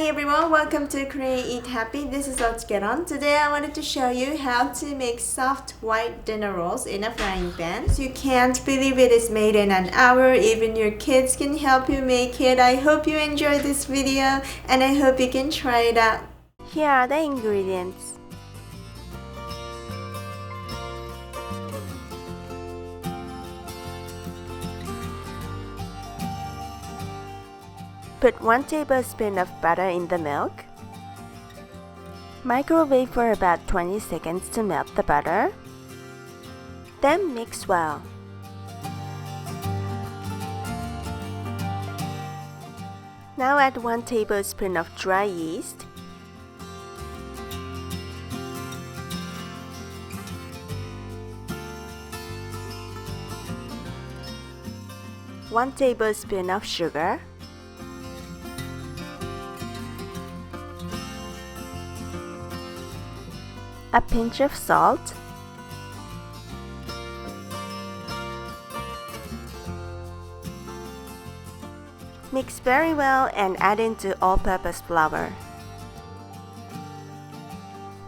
Hi everyone, welcome to Create Eat Happy. This is OCHIKERON. Today I wanted to show you how to make soft white dinner rolls in a frying pan. So you can't believe it is made in an hour. Even your kids can help you make it. I hope you enjoyed this video and I hope you can try it out. Here are the ingredients. Put 1 tablespoon of butter in the milk. Microwave for about 20 seconds to melt the butter. Then mix well. Now add 1 tablespoon of dry yeast. One tablespoon of sugar. A pinch of salt, mix very well and add into all-purpose flour.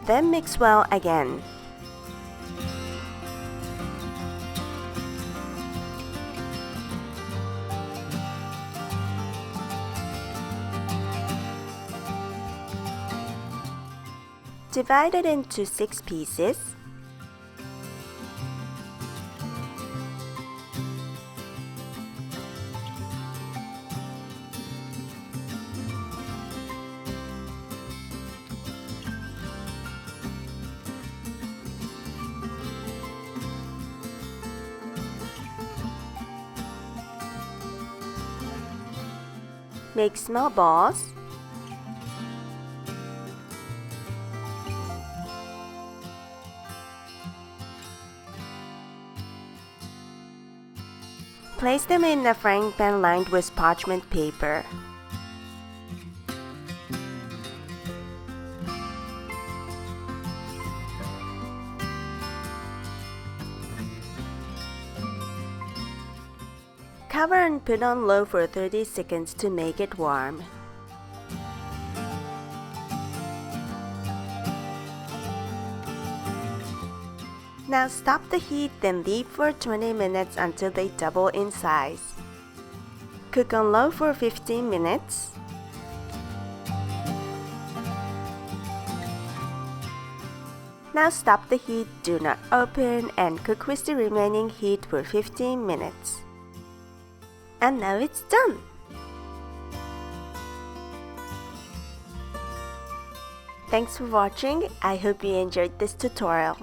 Then mix well again. Divide it into 6 pieces. Make small balls. Place them in a frying pan lined with parchment paper. Cover and put on low for 30 seconds to make it warm. Now stop the heat, then leave for 20 minutes until they double in size. Cook on low for 15 minutes. Now stop the heat, do not open, and cook with the remaining heat for 15 minutes. And now it's done! Thanks for watching. I hope you enjoyed this tutorial.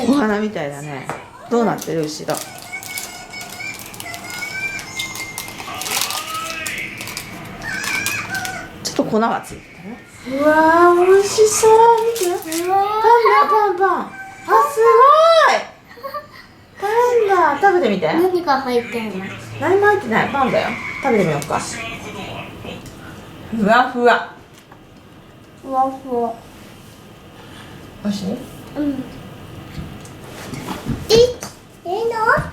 お花みたいだね。どうなってる後ろ。ちょっと粉がついてるね。うわー、美味しそう。見て。パンだ。あ、すごい。パンだ。食べてみて。何が入ってんの？何も入ってない。パンだよ。食べてみようか。ふわふわ。ふわふわ。美味しい？うん。いいの？か。